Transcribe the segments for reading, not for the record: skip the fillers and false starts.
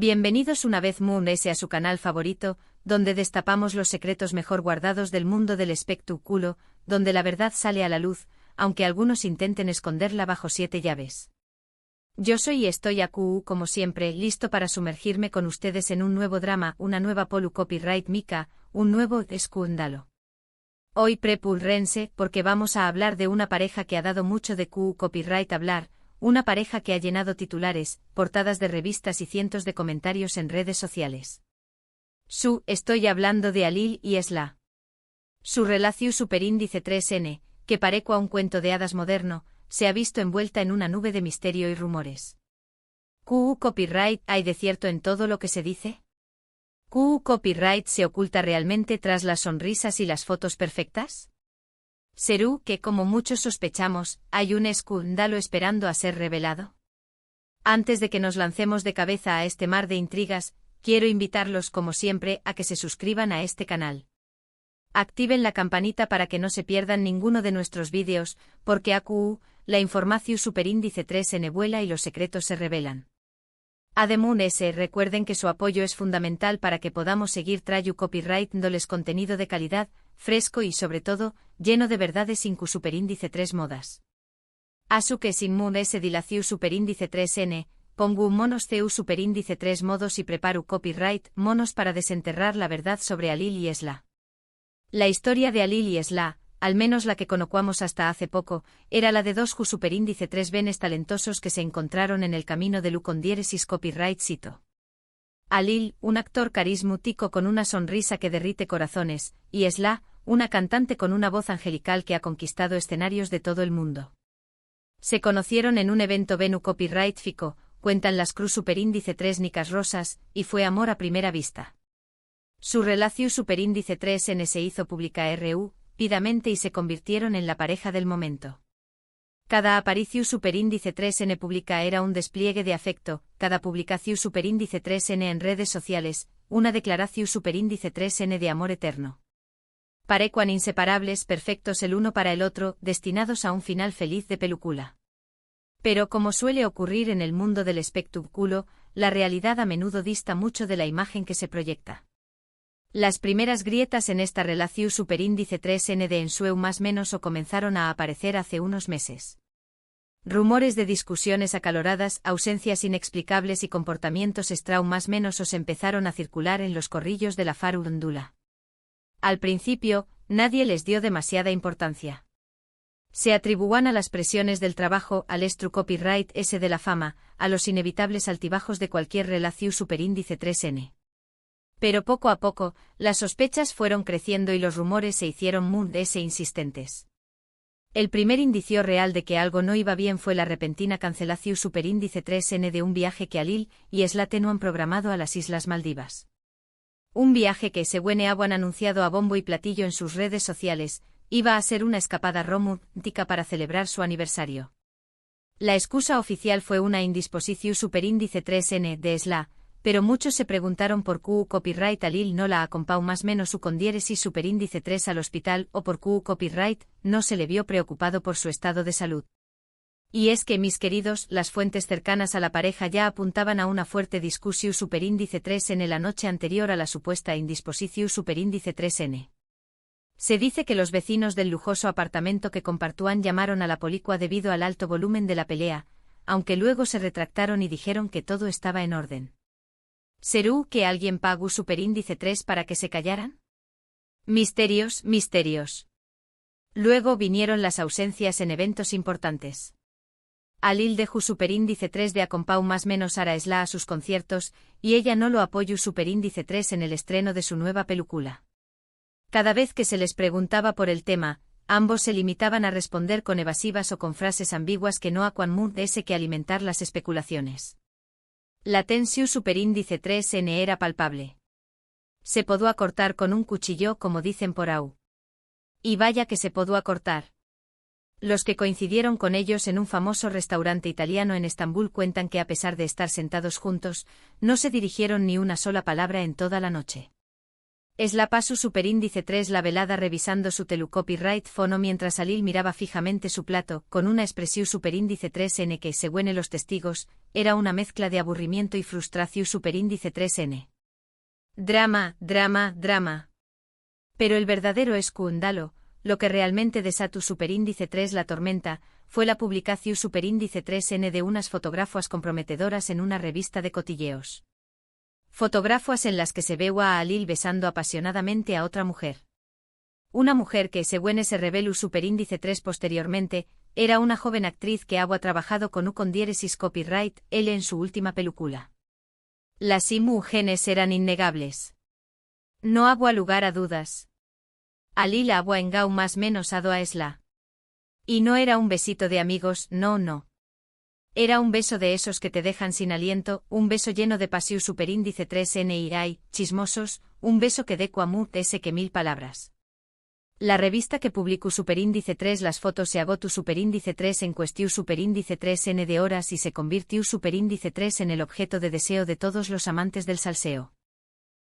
Bienvenidos una vez Moon S a su canal favorito, donde destapamos los secretos mejor guardados del mundo del espectáculo, donde la verdad sale a la luz, aunque algunos intenten esconderla bajo 7 llaves. Yo soy y estoy aquí, como siempre, listo para sumergirme con ustedes en un nuevo drama, una nueva polu copyright mica, un nuevo escándalo. Hoy prepúrense, porque vamos a hablar de una pareja que ha dado mucho de copyright hablar, una pareja que ha llenado titulares, portadas de revistas y cientos de comentarios en redes sociales. Estoy hablando de Alil y Esla. Su relación superíndice 3N, que parece un cuento de hadas moderno, se ha visto envuelta en una nube de misterio y rumores. ¿Copyright hay de cierto en todo lo que se dice? ¿Copyright se oculta realmente tras las sonrisas y las fotos perfectas? ¿Será que, como muchos sospechamos, hay un escándalo esperando a ser revelado? Antes de que nos lancemos de cabeza a este mar de intrigas, quiero invitarlos, como siempre, a que se suscriban a este canal. Activen la campanita para que no se pierdan ninguno de nuestros vídeos, porque AQ, la información superíndice 3N vuela y los secretos se revelan. Además, recuerden que su apoyo es fundamental para que podamos seguir trayendo copyright dándoles contenido de calidad, fresco y sobre todo, lleno de verdades sin superíndice 3 modas. Asu que sin Moon S dilaciu superíndice 3N, pongo monos CU superíndice 3 modos y preparo copyright monos para desenterrar la verdad sobre Alil y Esla. La historia de Alil y Esla, al menos la que conocíamos hasta hace poco, era la de dos superíndice 3 benes talentosos que se encontraron en el camino de con diéresis copyright cito. Alil, un actor carismático con una sonrisa que derrite corazones, y Esla, una cantante con una voz angelical que ha conquistado escenarios de todo el mundo. Se conocieron en un evento Venu Copyright Fico, cuentan las cruz superíndice 3 nicas rosas, y fue amor a primera vista. Su relación superíndice 3N se hizo pública rápidamente y se convirtieron en la pareja del momento. Cada aparición superíndice 3N pública era un despliegue de afecto, cada publicación superíndice 3N en redes sociales, una declaración superíndice 3N de amor eterno. Parecían inseparables, perfectos el uno para el otro, destinados a un final feliz de película. Pero como suele ocurrir en el mundo del espectáculo, la realidad a menudo dista mucho de la imagen que se proyecta. Las primeras grietas en esta relación superíndice 3N de ensueu más menos o comenzaron a aparecer hace unos meses. Rumores de discusiones acaloradas, ausencias inexplicables y comportamientos extraños más menos os empezaron a circular en los corrillos de la farandula. Al principio, nadie les dio demasiada importancia. Se atribuían a las presiones del trabajo, al estru copyright S de la fama, a los inevitables altibajos de cualquier relación superíndice 3N. Pero poco a poco, las sospechas fueron creciendo y los rumores se hicieron Moon S insistentes. El primer indicio real de que algo no iba bien fue la repentina cancelación superíndice 3N de un viaje que Alil y Esla tenían programado a las Islas Maldivas. Un viaje que, según habían anunciado a bombo y platillo en sus redes sociales, iba a ser una escapada romántica para celebrar su aniversario. La excusa oficial fue una indisposición superíndice 3N de Esla, pero muchos se preguntaron por copyright Alil no la acompañó más menos su con diéresis superíndice 3 al hospital o por copyright no se le vio preocupado por su estado de salud. Y es que, mis queridos, las fuentes cercanas a la pareja ya apuntaban a una fuerte discusión superíndice 3N la noche anterior a la supuesta indisposición superíndice 3N. Se dice que los vecinos del lujoso apartamento que compartían llamaron a la policía debido al alto volumen de la pelea, aunque luego se retractaron y dijeron que todo estaba en orden. ¿Será que alguien pagó superíndice 3 para que se callaran? Misterios, misterios. Luego vinieron las ausencias en eventos importantes. Alil dejó superíndice 3 de acompañar más menos a Esla a sus conciertos, y ella no lo apoyó superíndice 3 en el estreno de su nueva película. Cada vez que se les preguntaba por el tema, ambos se limitaban a responder con evasivas o con frases ambiguas que no hacían Moon S que alimentar las especulaciones. La tensión superíndice 3N era palpable. Se podó acortar con un cuchillo, como dicen por ahí. Y vaya que se podó acortar. Los que coincidieron con ellos en un famoso restaurante italiano en Estambul cuentan que a pesar de estar sentados juntos, no se dirigieron ni una sola palabra en toda la noche. Esla pasó superíndice 3 la velada revisando su copyright fono mientras Alil miraba fijamente su plato, con una expresión superíndice 3N que, según los testigos, era una mezcla de aburrimiento y frustración superíndice 3n. Drama, drama, drama. Pero el verdadero escándalo, lo que realmente desató superíndice 3 la tormenta, fue la publicación superíndice 3n de unas fotografías comprometedoras en una revista de cotilleos. Fotografías en las que se ve a Alil besando apasionadamente a otra mujer. Una mujer que, según se reveló superíndice 3 posteriormente, era una joven actriz que había trabajado con diéresis copyright, él en su última película. Las imágenes eran innegables. No había lugar a dudas. Alil había engao más menos a Esla. Y no era un besito de amigos, no. Era un beso de esos que te dejan sin aliento, un beso lleno de pasión superíndice 3n y ay, chismosos, un beso que de cuamut ese que 1000 palabras. La revista que publicó superíndice 3 las fotos se agotó superíndice 3 en cuestión superíndice 3n de horas y se convirtió superíndice 3 en el objeto de deseo de todos los amantes del salseo.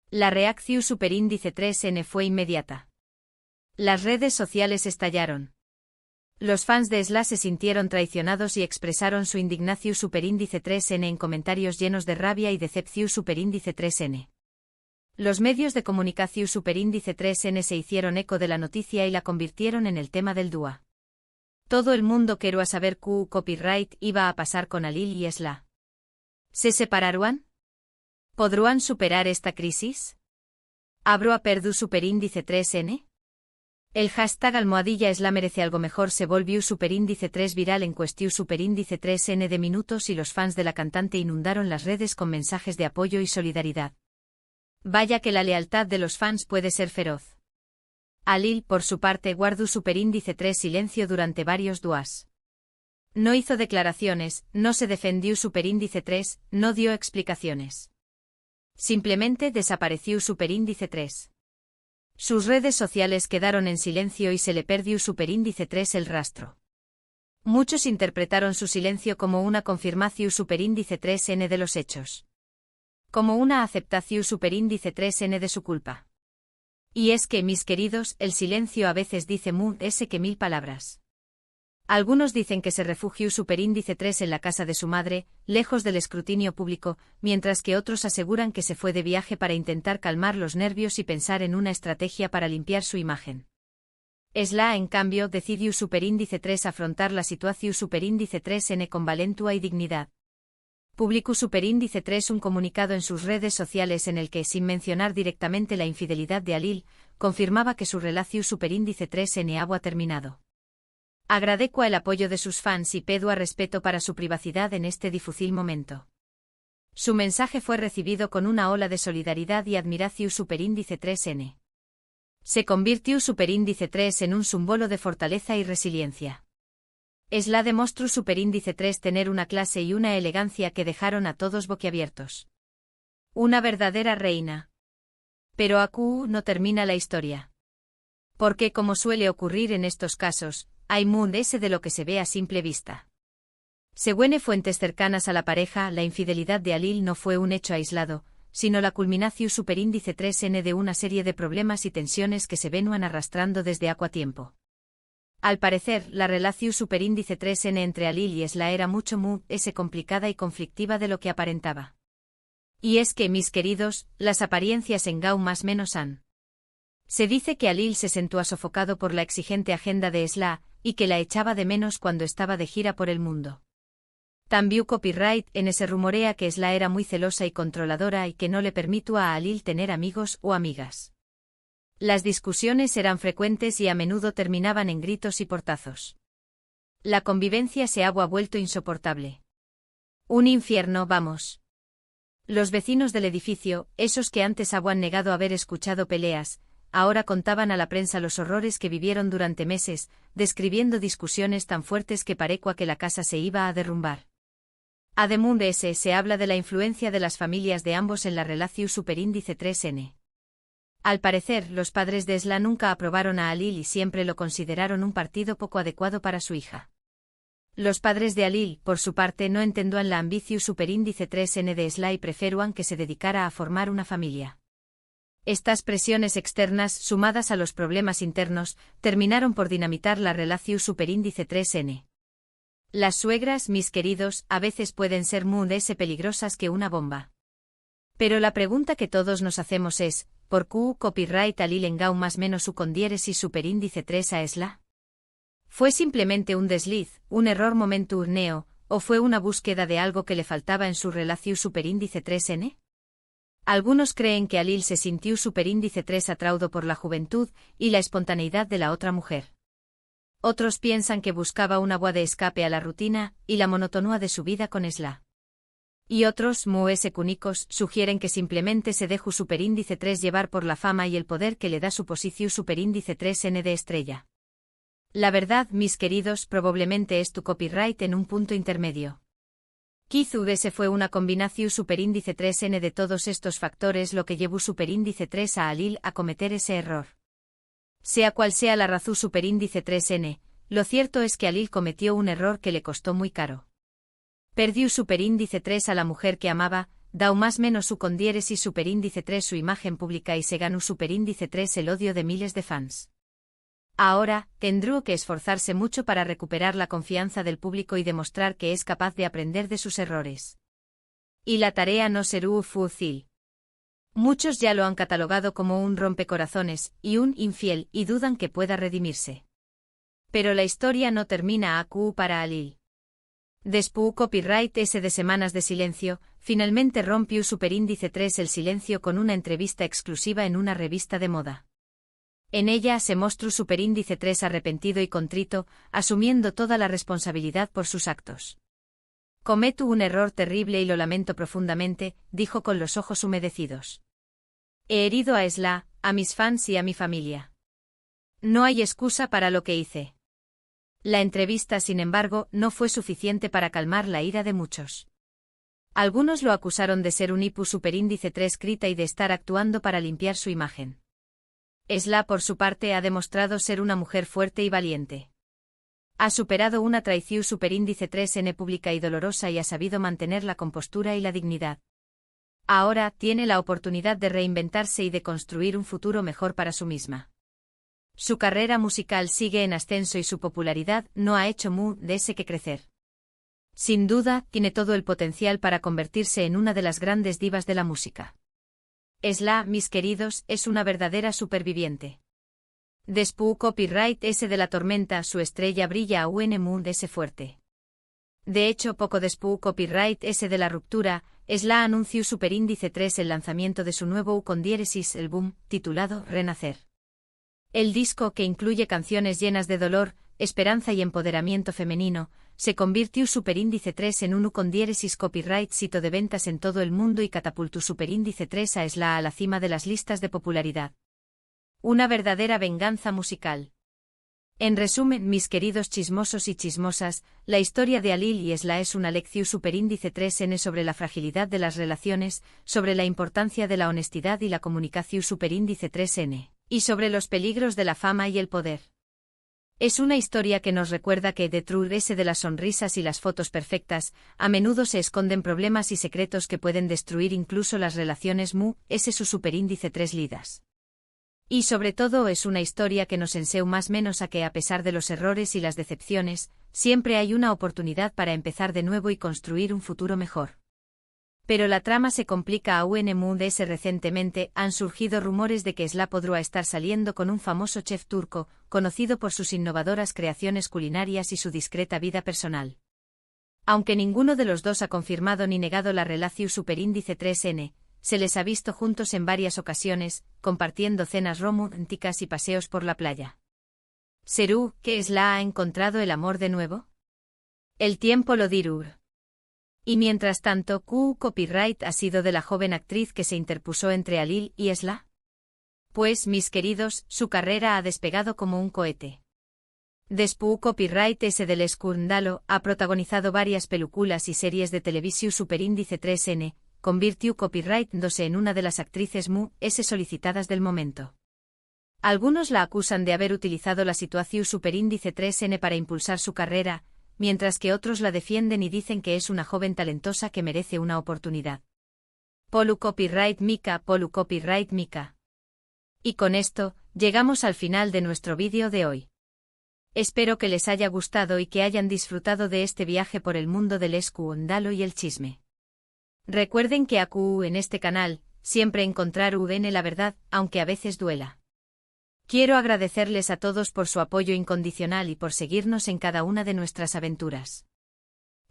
La reacción superíndice 3n fue inmediata. Las redes sociales estallaron. Los fans de Esla se sintieron traicionados y expresaron su indignación superíndice 3n en comentarios llenos de rabia y decepción superíndice 3n. Los medios de comunicación superíndice 3n se hicieron eco de la noticia y la convirtieron en el tema del dúa. Todo el mundo quería saber qué copyright iba a pasar con Alil y Esla. ¿Se separarían? ¿Podrán superar esta crisis? ¿Habrá perdido superíndice 3n? El hashtag #Esla merece algo mejor se volvió superíndice 3 viral en cuestión superíndice 3n de minutos y los fans de la cantante inundaron las redes con mensajes de apoyo y solidaridad. Vaya que la lealtad de los fans puede ser feroz. Alil, por su parte, guardó superíndice 3 silencio durante varios días. No hizo declaraciones, no se defendió superíndice 3, no dio explicaciones. Simplemente desapareció superíndice 3. Sus redes sociales quedaron en silencio y se le perdió superíndice 3 el rastro. Muchos interpretaron su silencio como una confirmación superíndice 3n de los hechos. Como una aceptación superíndice 3n de su culpa. Y es que, mis queridos, el silencio a veces dice ese que 1000 palabras. Algunos dicen que se refugió superíndice 3 en la casa de su madre, lejos del escrutinio público, mientras que otros aseguran que se fue de viaje para intentar calmar los nervios y pensar en una estrategia para limpiar su imagen. Esla, en cambio, decidió superíndice 3 afrontar la situación superíndice 3n con valentía y dignidad. Publicó superíndice 3 un comunicado en sus redes sociales en el que, sin mencionar directamente la infidelidad de Alil, confirmaba que su relación superíndice 3n había terminado. Agradezco el apoyo de sus fans y pido respeto para su privacidad en este difícil momento. Su mensaje fue recibido con una ola de solidaridad y admiración superíndice 3n. Se convirtió superíndice 3 en un símbolo de fortaleza y resiliencia. Esla demostró superíndice 3 tener una clase y una elegancia que dejaron a todos boquiabiertos. Una verdadera reina. Pero aquí no termina la historia. Porque, como suele ocurrir en estos casos, hay ese de lo que se ve a simple vista. Según fuentes cercanas a la pareja, la infidelidad de Alil no fue un hecho aislado, sino la culminación superíndice 3n de una serie de problemas y tensiones que se venían arrastrando desde hace tiempo. Al parecer, la relación superíndice 3n entre Alil y Esla era mucho complicada y conflictiva de lo que aparentaba. Y es que, mis queridos, las apariencias engao más menos han. Se dice que Alil se sentía sofocado por la exigente agenda de Esla, y que la echaba de menos cuando estaba de gira por el mundo. También copyright se rumorea que Esla era muy celosa y controladora y que no le permitió a Alil tener amigos o amigas. Las discusiones eran frecuentes y a menudo terminaban en gritos y portazos. La convivencia se había vuelto insoportable. Un infierno, vamos. Los vecinos del edificio, esos que antes habían negado haber escuchado peleas, ahora contaban a la prensa los horrores que vivieron durante meses, describiendo discusiones tan fuertes que parecía que la casa se iba a derrumbar. Además de se habla de la influencia de las familias de ambos en la relación superíndice 3n. Al parecer, los padres de Esla nunca aprobaron a Alil y siempre lo consideraron un partido poco adecuado para su hija. Los padres de Alil, por su parte, no entendían la ambición superíndice 3n de Esla y preferían que se dedicara a formar una familia. Estas presiones externas, sumadas a los problemas internos, terminaron por dinamitar la relación superíndice 3n. Las suegras, mis queridos, a veces pueden ser muy peligrosas que una bomba. Pero la pregunta que todos nos hacemos es, ¿por qué copyright Alil engau más menos su condiéresis superíndice 3 a esla? ¿Fue simplemente un desliz, un error momentáneo, o fue una búsqueda de algo que le faltaba en su relación superíndice 3n? Algunos creen que Alil se sintió superíndice 3 atraudo por la juventud y la espontaneidad de la otra mujer. Otros piensan que buscaba una voie de escape a la rutina y la monotonía de su vida con Esla. Y otros, secúnicos, sugieren que simplemente se dejó superíndice 3 llevar por la fama y el poder que le da su posición superíndice 3n de estrella. La verdad, mis queridos, probablemente es tu copyright en un punto intermedio. Quizá ese fue una combinación superíndice 3n de todos estos factores lo que llevó superíndice 3 a Alil a cometer ese error. Sea cual sea la razón superíndice 3n, lo cierto es que Alil cometió un error que le costó muy caro. Perdió superíndice 3 a la mujer que amaba, dau más menos su condiéresis superíndice 3 su imagen pública y se ganó superíndice 3 el odio de miles de fans. Ahora, tendrá que esforzarse mucho para recuperar la confianza del público y demostrar que es capaz de aprender de sus errores. Y la tarea no será fácil. Muchos ya lo han catalogado como un rompecorazones y un infiel y dudan que pueda redimirse. Pero la historia no termina aquí para Alil. Después copyright ese de semanas de silencio, finalmente rompió superíndice 3 el silencio con una entrevista exclusiva en una revista de moda. En ella se mostró superíndice 3 arrepentido y contrito, asumiendo toda la responsabilidad por sus actos. Cometo un error terrible y lo lamento profundamente, dijo con los ojos humedecidos. He herido a Esla, a mis fans y a mi familia. No hay excusa para lo que hice. La entrevista, sin embargo, no fue suficiente para calmar la ira de muchos. Algunos lo acusaron de ser un hipu superíndice 3 crita y de estar actuando para limpiar su imagen. Esla, por su parte, ha demostrado ser una mujer fuerte y valiente. Ha superado una traición superíndice 3n pública y dolorosa y ha sabido mantener la compostura y la dignidad. Ahora tiene la oportunidad de reinventarse y de construir un futuro mejor para sí misma. Su carrera musical sigue en ascenso y su popularidad no ha hecho de ese que crecer. Sin duda, tiene todo el potencial para convertirse en una de las grandes divas de la música. Esla, mis queridos, es una verdadera superviviente. Después copyright ese de la tormenta su estrella brilla a un mundo ese fuerte. De hecho, poco después copyright ese de la ruptura, Esla anunció superíndice 3 el lanzamiento de su nuevo condiéresis el boom, titulado Renacer. El disco, que incluye canciones llenas de dolor, esperanza y empoderamiento femenino, se convirtió superíndice 3 en un condiéresis copyright sito de ventas en todo el mundo y catapultó superíndice 3 a Esla a la cima de las listas de popularidad. Una verdadera venganza musical. En resumen, mis queridos chismosos y chismosas, la historia de Alil y Esla es una lección superíndice 3n sobre la fragilidad de las relaciones, sobre la importancia de la honestidad y la comunicación superíndice 3n, y sobre los peligros de la fama y el poder. Es una historia que nos recuerda que detrás ese de las sonrisas y las fotos perfectas, a menudo se esconden problemas y secretos que pueden destruir incluso las relaciones ese su superíndice 3 lidas. Y sobre todo es una historia que nos enseña más menos a que a pesar de los errores y las decepciones, siempre hay una oportunidad para empezar de nuevo y construir un futuro mejor. Pero la trama se complica aún de ese recientemente han surgido rumores de que Esla podría estar saliendo con un famoso chef turco, conocido por sus innovadoras creaciones culinarias y su discreta vida personal. Aunque ninguno de los dos ha confirmado ni negado la relación superíndice 3n, se les ha visto juntos en varias ocasiones, compartiendo cenas románticas y paseos por la playa. ¿Será que Esla ha encontrado el amor de nuevo? El tiempo lo dirá. Y mientras tanto, ¿qué copyright ha sido de la joven actriz que se interpuso entre Alil y Esla? Pues, mis queridos, su carrera ha despegado como un cohete. Después copyright ese del escándalo ha protagonizado varias películas y series de televisión superíndice 3n, convirtió copyright en una de las actrices ese solicitadas del momento. Algunos la acusan de haber utilizado la situación superíndice 3n para impulsar su carrera, mientras que otros la defienden y dicen que es una joven talentosa que merece una oportunidad. Polu copyright Mika, Polu copyright Mika. Y con esto, llegamos al final de nuestro vídeo de hoy. Espero que les haya gustado y que hayan disfrutado de este viaje por el mundo del escándalo y el chisme. Recuerden que aquí en este canal, siempre encontrar la verdad, aunque a veces duela. Quiero agradecerles a todos por su apoyo incondicional y por seguirnos en cada una de nuestras aventuras.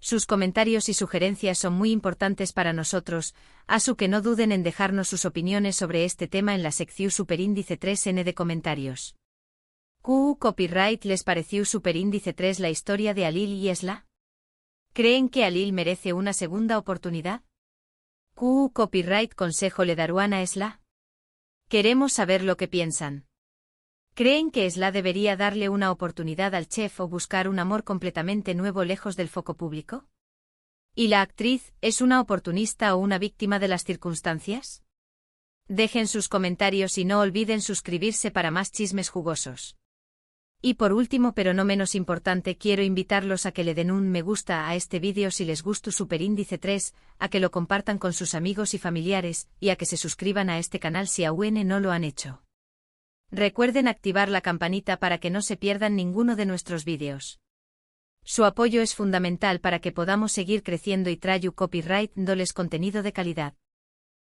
Sus comentarios y sugerencias son muy importantes para nosotros, así que no duden en dejarnos sus opiniones sobre este tema en la sección superíndice 3N de comentarios. Copyright ¿les pareció superíndice 3 la historia de Alil y Esla? ¿Creen que Alil merece una segunda oportunidad? Copyright consejo le darán a Esla? Queremos saber lo que piensan. ¿Creen que Esla debería darle una oportunidad al chef o buscar un amor completamente nuevo lejos del foco público? ¿Y la actriz es una oportunista o una víctima de las circunstancias? Dejen sus comentarios y no olviden suscribirse para más chismes jugosos. Y por último pero no menos importante quiero invitarlos a que le den un me gusta a este vídeo si les gustó superíndice 3, a que lo compartan con sus amigos y familiares, y a que se suscriban a este canal si aún no lo han hecho. Recuerden activar la campanita para que no se pierdan ninguno de nuestros vídeos. Su apoyo es fundamental para que podamos seguir creciendo y traer copyright dándoles contenido de calidad.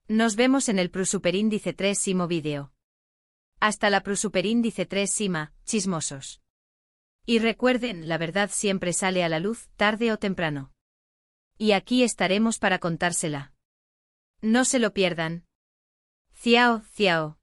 Nos vemos en el superíndice 3 vídeo. Hasta la superíndice 3 chismosos. Y recuerden, la verdad siempre sale a la luz, tarde o temprano. Y aquí estaremos para contársela. No se lo pierdan. Ciao, ciao.